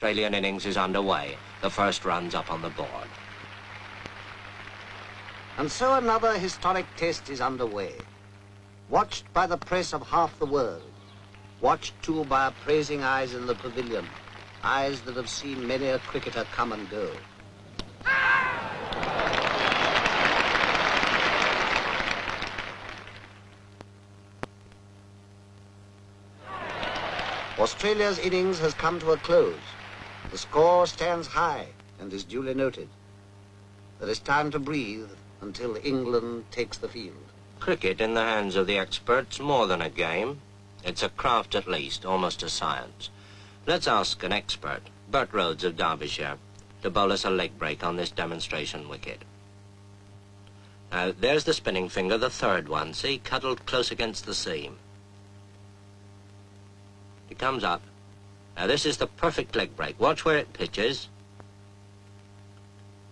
Australian innings is underway. The first run's up on the board. And so another historic test is underway. Watched by the press of half the world. Watched too by appraising eyes in the pavilion. Eyes that have seen many a cricketer come and go. Australia's innings has come to a close. The score stands high and is duly noted. There is time to breathe until England takes the field. Cricket in the hands of the experts, more than a game. It's a craft at least, almost a science. Let's ask an expert, Bert Rhodes of Derbyshire, to bowl us a leg break on this demonstration wicket. Now, there's the spinning finger, the third one, see, cuddled close against the seam. It comes up. Now, this is the perfect leg break. Watch where it pitches.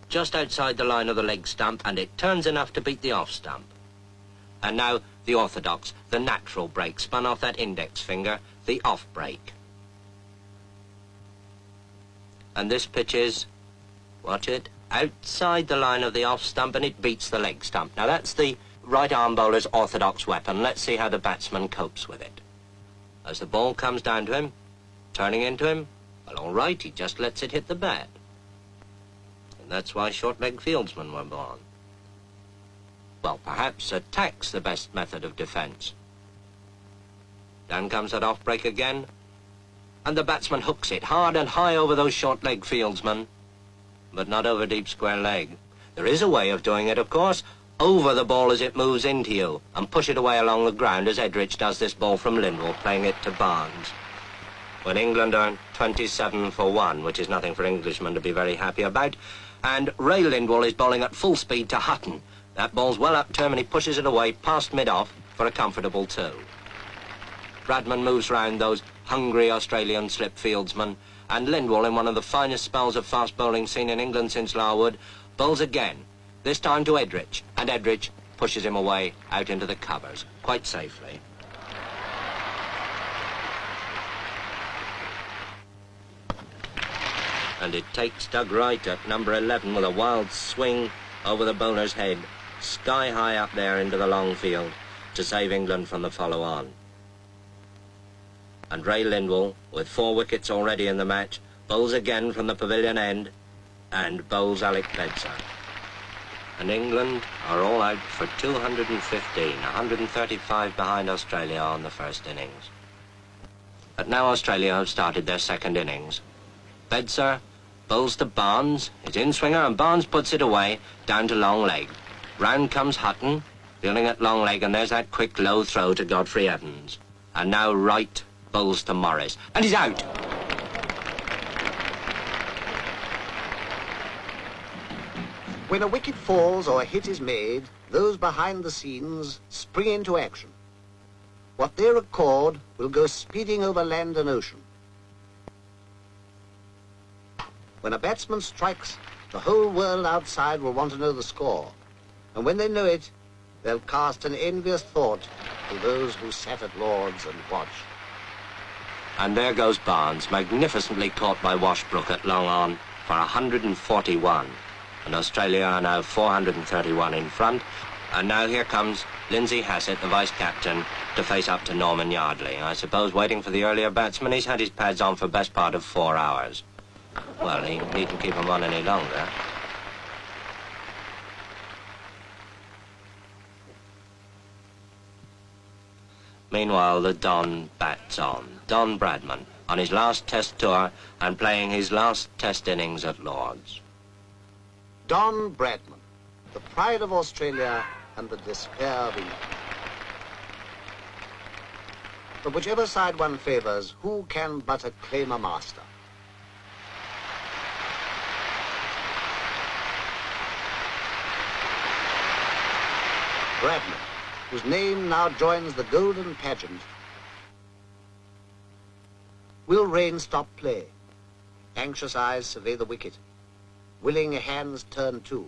Just outside the line of the leg stump, and it turns enough to beat the off stump. And now, the orthodox, the natural break, spun off that index finger, the off break. And this pitches, watch it, outside the line of the off stump, and it beats the leg stump. Now, that's the right arm bowler's orthodox weapon. Let's see how the batsman copes with it. As the ball comes down to him, turning into him, well, all right, he just lets it hit the bat. And that's why short-leg fieldsmen were born. Well, perhaps attack's the best method of defence. Down comes that off-break again, and the batsman hooks it hard and high over those short-leg fieldsmen, but not over deep square leg. There is a way of doing it, of course. Over the ball as it moves into you, and push it away along the ground as Edrich does this ball from Lindwall, playing it to Barnes. When England earned 27 for 1, which is nothing for Englishmen to be very happy about, and Ray Lindwall is bowling at full speed to Hutton. That ball's well up to him, and he pushes it away past mid-off for a comfortable 2. Bradman moves round those hungry Australian slip fieldsmen, and Lindwall, in one of the finest spells of fast bowling seen in England since Larwood, bowls again, this time to Edrich, and Edrich pushes him away out into the covers, quite safely. And it takes Doug Wright at number 11 with a wild swing over the bowler's head, sky high up there into the long field, to save England from the follow-on. And Ray Lindwall, with 4 wickets already in the match, bowls again from the pavilion end, and bowls Alec Bedser. And England are all out for 215, 135 behind Australia on the first innings. But now Australia have started their second innings. Bedser bowls to Barnes, his in-swinger, and Barnes puts it away, down to long leg. Round comes Hutton, fielding at long leg, and there's that quick low throw to Godfrey Evans. And now Wright bowls to Morris, and he's out. When a wicket falls or a hit is made, those behind the scenes spring into action. What they record will go speeding over land and ocean. When a batsman strikes, the whole world outside will want to know the score. And when they know it, they'll cast an envious thought to those who sat at Lord's and watched. And there goes Barnes, magnificently caught by Washbrook at long on for 141. And Australia are now 431 in front. And now here comes Lindsay Hassett, the vice-captain, to face up to Norman Yardley. I suppose waiting for the earlier batsman. He's had his pads on for the best part of 4 hours. Well, he needn't keep them on any longer. Meanwhile, the Don bats on. Don Bradman, on his last Test tour and playing his last Test innings at Lord's. Don Bradman, the pride of Australia and the despair of England. But whichever side one favours, who can but acclaim a master? Bradman, whose name now joins the golden pageant. Will rain stop play? Anxious eyes survey the wicket. Willing hands turn too.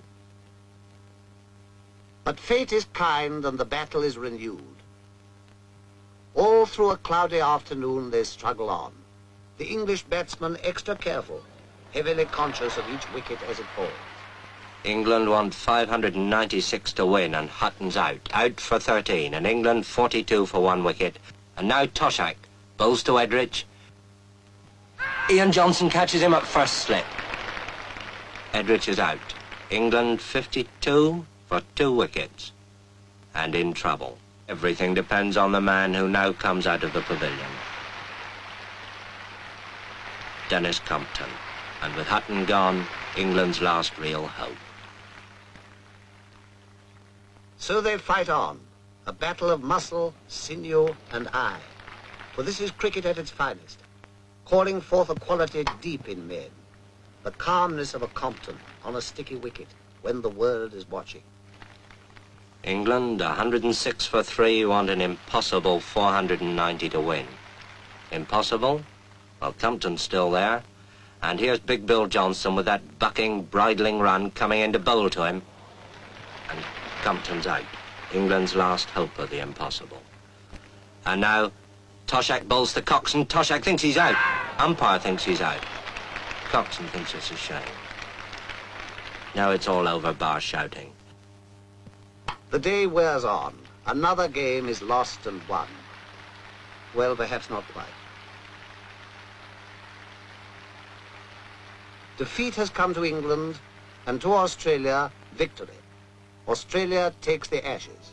But fate is kind and the battle is renewed. All through a cloudy afternoon they struggle on. The English batsman extra careful, heavily conscious of each wicket as it falls. England want 596 to win, and Hutton's out. Out for 13, and England 42 for 1 wicket. And now Toshack bowls to Edrich. Ian Johnson catches him at first slip. Edrich is out. England 52 for 2 wickets. And in trouble. Everything depends on the man who now comes out of the pavilion. Dennis Compton. And with Hutton gone, England's last real hope. So they fight on, a battle of muscle, sinew, and eye. For this is cricket at its finest, calling forth a quality deep in men, the calmness of a Compton on a sticky wicket when the world is watching. England, 106 for 3, want an impossible 490 to win. Impossible? Well, Compton's still there. And here's Big Bill Johnson with that bucking, bridling run coming in to bowl to him. And Compton's out. England's last hope of the impossible. And now, Toshack bowls to Coxon. Toshack thinks he's out. Umpire thinks he's out. Coxon thinks it's a shame. Now it's all over, bar shouting. The day wears on. Another game is lost and won. Well, perhaps not quite. Defeat has come to England, and to Australia, victory. Australia takes the Ashes.